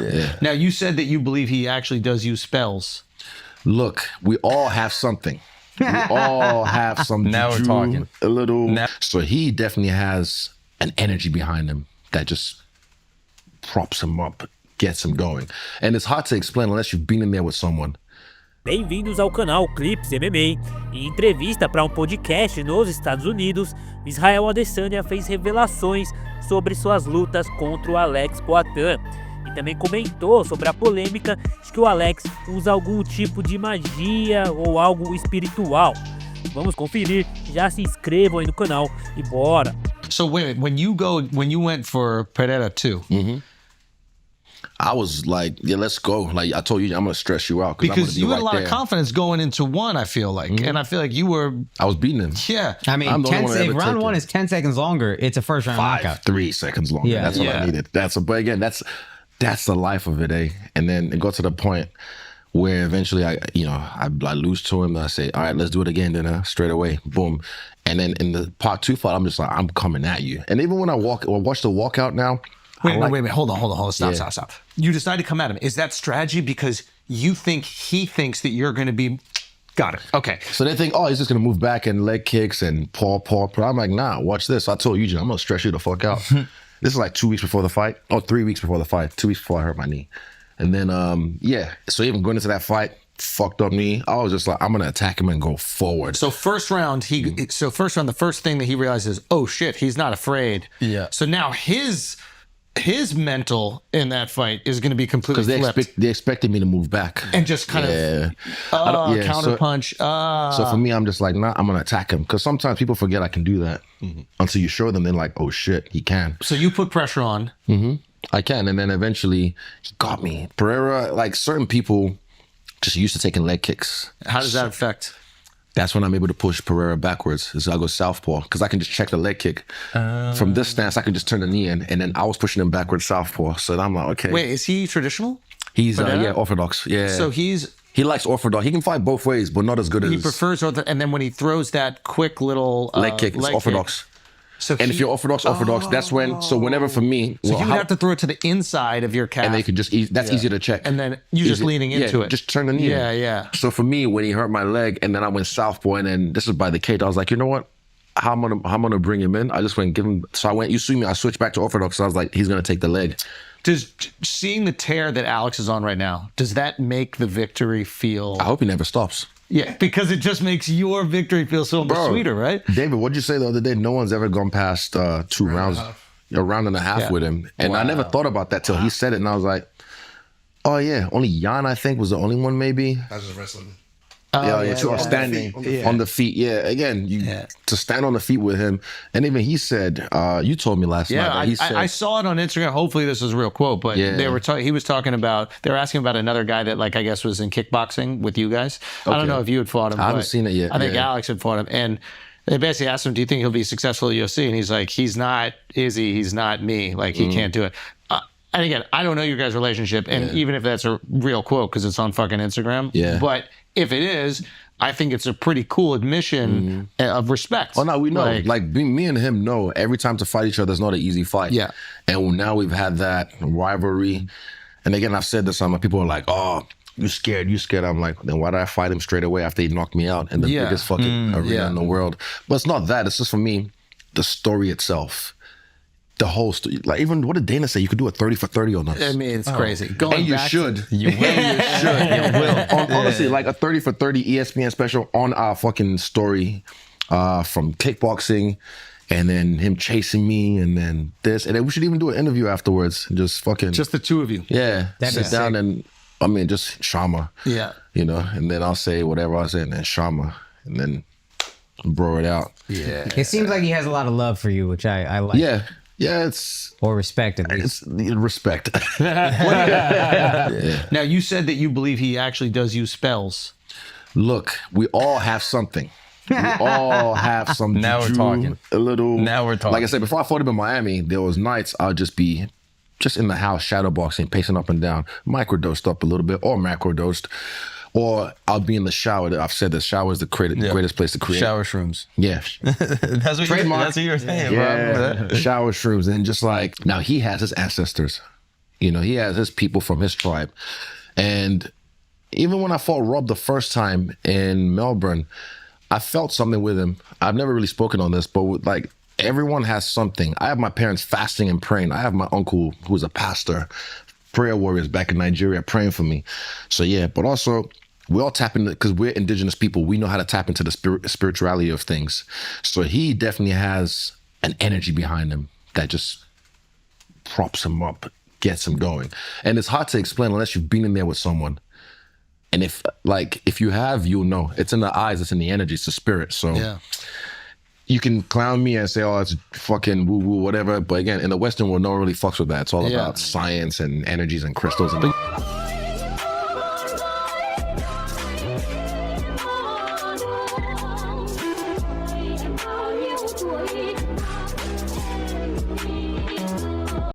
Yeah. Now, you said that you believe he actually does use spells. Look, we all have something. We all have some Now we're talking. A little. So he definitely has an energy behind him that just props him up, gets him going. And it's hard to explain unless you've been in there with someone. Bem-vindos ao canal Clips MMA. Em entrevista para podcast nos Estados Unidos, Israel Adesanya fez revelações sobre suas lutas contra o Alex Poatan. E também comentou sobre a polêmica de que o Alex usa algum tipo de magia ou algo espiritual. Vamos conferir, já se inscrevam aí no canal e bora! So wait, when you went for Pereira too, I was like, yeah, let's go. Like I told you, I'm gonna stress you out because you had right a lot there. of confidence going into one. I feel like, and I feel like you were. I was beating him. Yeah, I mean, if round one is 10 seconds longer, it's a first round knockout. 3 seconds longer. Yeah. That's what I needed. But again, that's the life of it, eh? And then it got to the point where eventually I lose to him. And I say, all right, let's do it again. Then straight away, boom. And then in the part 2 fight, I'm just like, I'm coming at you. And even when I watch the walkout now. Wait, hold on. Stop. You decide to come at him. Is that strategy because you think he thinks that you're going to be? Got it. Okay. So they think, oh, he's just going to move back and leg kicks and paw. But I'm like, nah, watch this. I told you, I'm going to stress you the fuck out. This is like 2 weeks before the fight. Oh, 3 weeks before the fight. 2 weeks before I hurt my knee. And then, so even going into that fight, fucked up knee, I was just like, I'm going to attack him and go forward. So first round, the first thing that he realizes, oh shit, he's not afraid. Yeah. So now his mental in that fight is going to be completely flipped. Because they expected me to move back. And just kind of counter punch. So for me, I'm just like, nah, I'm going to attack him. Because sometimes people forget I can do that. Until you show them, they're like, oh shit, he can. So you put pressure on. I can. And then eventually, he got me. Pereira, like certain people just used to taking leg kicks. How does that affect? That's when I'm able to push Pereira backwards. Is I go southpaw because I can just check the leg kick. From this stance, I can just turn the knee in, and then I was pushing him backwards southpaw. So I'm like, okay. Wait, is he traditional? He's orthodox. Yeah. So he likes orthodox. He can fight both ways, but not as good as he prefers orthodox. And then when he throws that quick little leg kick, it's orthodox. So and if you're orthodox, that's when. So whenever for me, so you have to throw it to the inside of your calf, and they could just that's easier to check. And then you just leaning into it, just turn the knee. Yeah. So for me, when he hurt my leg, and then I went southpaw, and then this is by the cage, I was like, you know what? How I'm gonna bring him in? I just went give him. So I went. You see me? I switched back to orthodox. So I was like, he's gonna take the leg. Does seeing the tear that Alex is on right now, does that make the victory feel? I hope he never stops. Yeah, because it just makes your victory feel so much sweeter, right? David, what'd you say the other day? No one's ever gone past 2 rounds, a round and a half with him. And I never thought about that till he said it. And I was like, oh yeah, only Jan, I think, was the only one maybe. That's just wrestling. Standing on the feet. Yeah, again, to stand on the feet with him. And even he said, you told me last night. That he said, I saw it on Instagram. Hopefully this was a real quote, but they were talking about, they were asking about another guy that I guess was in kickboxing with you guys. Okay. I don't know if you had fought him. I haven't seen it yet. I think Alex had fought him. And they basically asked him, do you think he'll be successful at UFC? And he's like, he's not Izzy, he's not me. Like, he can't do it. And again, I don't know your guys' relationship, and even if that's a real quote, because it's on fucking Instagram. Yeah. But if it is, I think it's a pretty cool admission of respect. Oh, no, we know. Like me and him know every time to fight each other is not an easy fight. Yeah. And now we've had that rivalry. And again, I've said this, some people are like, oh, you scared. I'm like, then why did I fight him straight away after he knocked me out in the biggest fucking arena in the world? But it's not that. It's just for me, the story itself. The whole story, like even what did Dana say? You could do a 30 for 30 on us. I mean, it's crazy. And you should. You will. You should. You will. Honestly, like a 30 for 30 ESPN special on our fucking story from kickboxing, and then him chasing me, and then this, and then we should even do an interview afterwards. Just the two of you. Yeah. Sit down and just Shama. Yeah. And then I'll say whatever I say, and then Shama, and then bro it out. Yeah. It seems like he has a lot of love for you, which I like. Yeah. Yeah, it's... Or respect, at least. It's respect. Now, you said that you believe he actually does use spells. Look, we all have something. We all have some Now we're talking. A little... Now we're talking. Like I said, before I fought him in Miami, there was nights I'll just be just in the house, shadow boxing, pacing up and down, microdosed up a little bit, or macrodosed. Or I'll be in the shower. I've said the shower is the greatest place to create. Shower shrooms. Yeah. That's what you were saying, yeah. bro. Shower shrooms. And just like, now he has his ancestors You know, he has his people from his tribe. And even when I fought Rob the first time in Melbourne, I felt something with him. I've never really spoken on this, but like everyone has something. I have my parents fasting and praying. I have my uncle who's a pastor, prayer warriors back in Nigeria praying for me. So yeah, but also we all tap into, because we're indigenous people, we know how to tap into the spirituality of things. So he definitely has an energy behind him that just props him up, gets him going. And it's hard to explain unless you've been in there with someone. And if you have, you'll know. It's in the eyes, it's in the energy, it's the spirit. So Yeah. you can clown me and say, oh, it's fucking woo-woo, whatever. But again, in the Western world, no one really fucks with that. It's all about science and energies and crystals. And